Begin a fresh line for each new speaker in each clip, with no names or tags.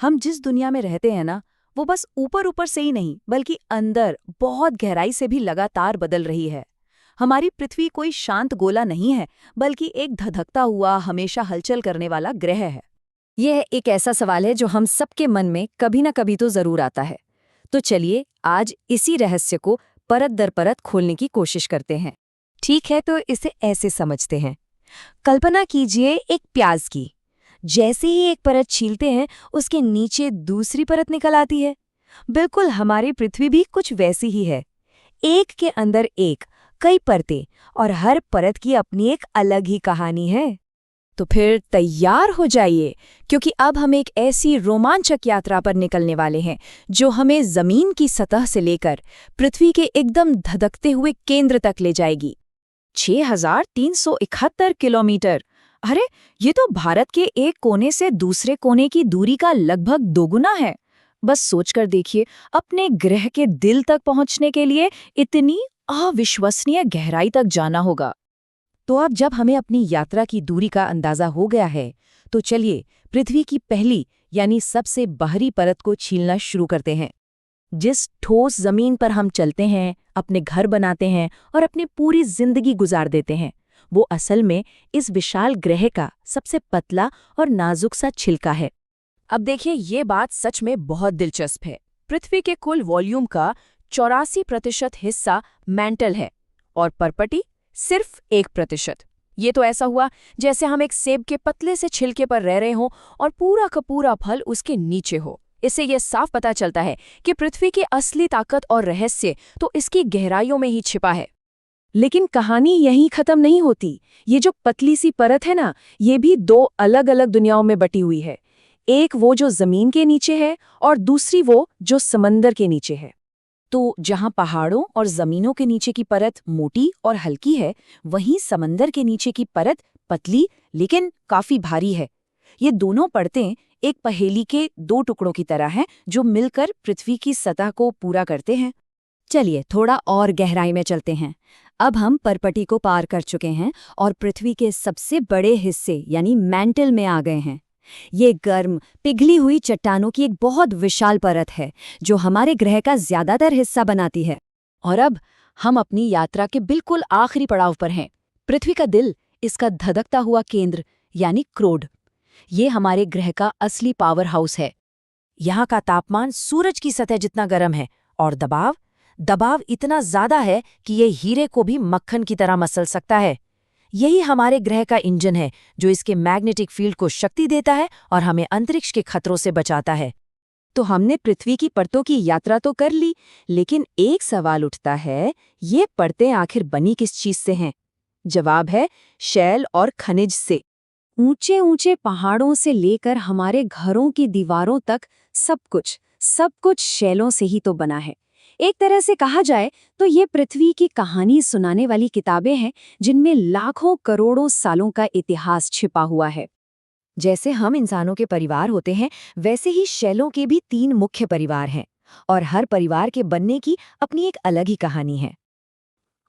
हम जिस दुनिया में रहते हैं ना, वो बस ऊपर ऊपर से ही नहीं बल्कि अंदर बहुत गहराई से भी लगातार बदल रही है। हमारी पृथ्वी कोई शांत गोला नहीं है, बल्कि एक धधकता हुआ हमेशा हलचल करने वाला ग्रह है।
यह एक ऐसा सवाल है जो हम सबके मन में कभी ना कभी तो जरूर आता है। तो चलिए आज इसी रहस्य को परत दर परत खोलने की कोशिश करते हैं। ठीक है, तो इसे ऐसे समझते हैं। कल्पना कीजिए एक प्याज की। जैसे ही एक परत छीलते हैं, उसके नीचे दूसरी परत निकल आती है। बिल्कुल हमारी पृथ्वी भी कुछ वैसी ही है। एक के अंदर एक, कई परतें, और हर परत की अपनी एक अलग ही कहानी है। तो फिर तैयार हो जाइए, क्योंकि अब हम एक ऐसी रोमांचक यात्रा पर निकलने वाले हैं जो हमें जमीन की सतह से लेकर पृथ्वी के एकदम धधकते हुए केंद्र तक ले जाएगी। 6,371 किलोमीटर। अरे, ये तो भारत के एक कोने से दूसरे कोने की दूरी का लगभग दोगुना है। बस सोचकर देखिए, अपने ग्रह के दिल तक पहुंचने के लिए इतनी अविश्वसनीय गहराई तक जाना होगा। तो अब जब हमें अपनी यात्रा की दूरी का अंदाजा हो गया है, तो चलिए पृथ्वी की पहली यानी सबसे बाहरी परत को छीलना शुरू करते हैं। जिस ठोस जमीन पर हम चलते हैं, अपने घर बनाते हैं और अपनी पूरी जिंदगी गुजार देते हैं, वो असल में इस विशाल ग्रह का सबसे पतला और नाजुक सा छिलका है। अब देखिए, ये बात सच में बहुत दिलचस्प है। पृथ्वी के कुल वॉल्यूम का 84% हिस्सा मैंटल है और परपटी सिर्फ 1%। ये तो ऐसा हुआ जैसे हम एक सेब के पतले से छिलके पर रह रहे हों और पूरा का पूरा फल उसके नीचे हो। इससे यह साफ पता चलता है कि पृथ्वी की असली ताकत और रहस्य तो इसकी गहराइयों में ही छिपा है। लेकिन कहानी यहीं खत्म नहीं होती। ये जो पतली सी परत है ना, ये भी दो अलग अलग दुनियाओं में बटी हुई है। एक वो जो जमीन के नीचे है और दूसरी वो जो समंदर के नीचे है। तो जहां पहाड़ों और जमीनों के नीचे की परत मोटी और हल्की है, वहीं समंदर के नीचे की परत पतली लेकिन काफी भारी है। ये दोनों परतें एक पहेली के दो टुकड़ों की तरह हैं जो मिलकर पृथ्वी की सतह को पूरा करते हैं। चलिए थोड़ा और गहराई में चलते हैं। अब हम परपटी को पार कर चुके हैं और पृथ्वी के सबसे बड़े हिस्से यानी मैंटल में आ गए हैं। ये गर्म, पिघली हुई चट्टानों की एक बहुत विशाल परत है जो हमारे ग्रह का ज्यादातर हिस्सा बनाती है। और अब हम अपनी यात्रा के बिल्कुल आखिरी पड़ाव पर हैं। पृथ्वी का दिल, इसका धधकता हुआ केंद्र यानी क्रोड। ये हमारे ग्रह का असली पावर हाउस है। यहाँ का तापमान सूरज की सतह जितना गर्म है और दबाव इतना ज्यादा है कि ये हीरे को भी मक्खन की तरह मसल सकता है। यही हमारे ग्रह का इंजन है जो इसके मैग्नेटिक फील्ड को शक्ति देता है और हमें अंतरिक्ष के खतरों से बचाता है। तो हमने पृथ्वी की परतों की यात्रा तो कर ली, लेकिन एक सवाल उठता है, ये परतें आखिर बनी किस चीज से हैं? जवाब है शैल और खनिज से। ऊंचे ऊंचे पहाड़ों से लेकर हमारे घरों की दीवारों तक सब कुछ शैलों से ही तो बना है। एक तरह से कहा जाए तो ये पृथ्वी की कहानी सुनाने वाली किताबें हैं जिनमें लाखों करोड़ों सालों का इतिहास छिपा हुआ है। जैसे हम इंसानों के परिवार होते हैं, वैसे ही शैलों के भी 3 मुख्य परिवार हैं और हर परिवार के बनने की अपनी एक अलग ही कहानी है।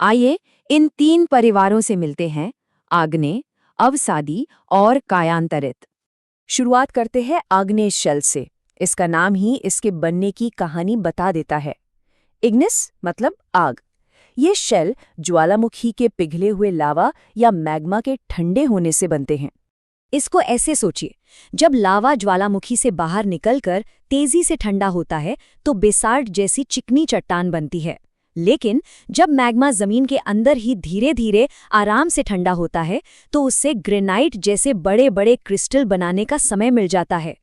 आइए इन 3 परिवारों से मिलते हैं, आग्नेय, अवसादी और कायांतरित। शुरुआत करते हैं आग्नेय शैल से। इसका नाम ही इसके बनने की कहानी बता देता है। इग्निस मतलब आग। ये शेल ज्वालामुखी के पिघले हुए लावा या मैग्मा के ठंडे होने से बनते हैं। इसको ऐसे सोचिए, जब लावा ज्वालामुखी से बाहर निकलकर तेजी से ठंडा होता है तो बेसाल्ट जैसी चिकनी चट्टान बनती है। लेकिन जब मैग्मा जमीन के अंदर ही धीरे धीरे आराम से ठंडा होता है तो उससे ग्रेनाइट जैसे बड़े बड़े क्रिस्टल बनाने का समय मिल जाता है।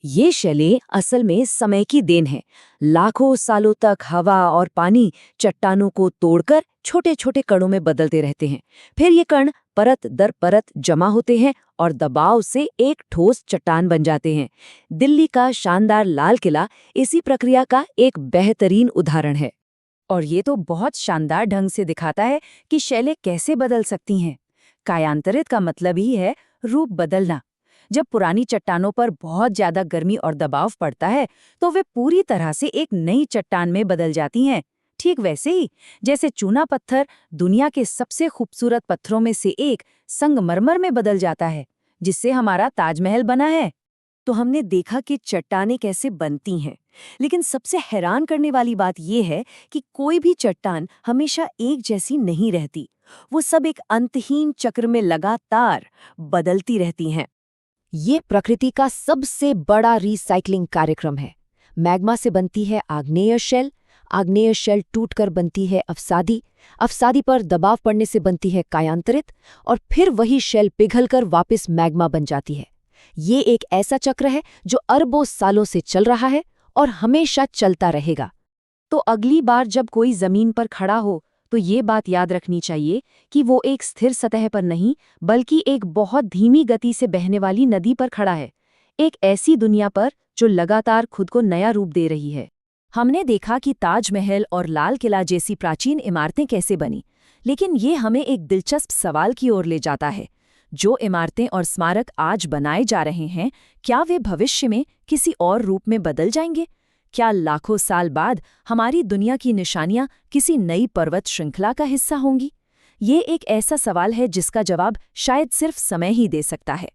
ये शैलें असल में समय की देन है। लाखों सालों तक हवा और पानी चट्टानों को तोड़कर छोटे छोटे कणों में बदलते रहते हैं। फिर ये कण परत दर परत जमा होते हैं और दबाव से एक ठोस चट्टान बन जाते हैं। दिल्ली का शानदार लाल किला इसी प्रक्रिया का एक बेहतरीन उदाहरण है। और ये तो बहुत शानदार ढंग से दिखाता है कि शैलें कैसे बदल सकती हैं। कायांतरित का मतलब ही है रूप बदलना। जब पुरानी चट्टानों पर बहुत ज्यादा गर्मी और दबाव पड़ता है तो वे पूरी तरह से एक नई चट्टान में बदल जाती हैं। ठीक वैसे ही जैसे चूना पत्थर दुनिया के सबसे खूबसूरत पत्थरों में से एक संगमरमर में बदल जाता है, जिससे हमारा ताजमहल बना है। तो हमने देखा कि चट्टानें कैसे बनती हैं। लेकिन सबसे हैरान करने वाली बात यह है कि कोई भी चट्टान हमेशा एक जैसी नहीं रहती। वो सब एक अंतहीन चक्र में लगातार बदलती रहती हैं।
ये प्रकृति का सबसे बड़ा रिसाइकलिंग कार्यक्रम है। मैग्मा से बनती है आग्नेय शेल टूटकर बनती है अवसादी, अवसादी पर दबाव पड़ने से बनती है कायांतरित, और फिर वही शेल पिघलकर वापस मैग्मा बन जाती है। ये एक ऐसा चक्र है जो अरबों सालों से चल रहा है और हमेशा चलता रहेगा।
तो अगली बार जब कोई जमीन पर खड़ा हो तो ये बात याद रखनी चाहिए कि वो एक स्थिर सतह पर नहीं, बल्कि एक बहुत धीमी गति से बहने वाली नदी पर खड़ा है, एक ऐसी दुनिया पर जो लगातार खुद को नया रूप दे रही है।
हमने देखा कि ताजमहल और लाल किला जैसी प्राचीन इमारतें कैसे बनी, लेकिन ये हमें एक दिलचस्प सवाल की ओर ले जाता है। जो इमारतें और स्मारक आज बनाए जा रहे हैं, क्या वे भविष्य में किसी और रूप में बदल जाएंगे? क्या लाखों साल बाद हमारी दुनिया की निशानियां किसी नई पर्वत श्रृंखला का हिस्सा होंगी? ये एक ऐसा सवाल है जिसका जवाब शायद सिर्फ समय ही दे सकता है।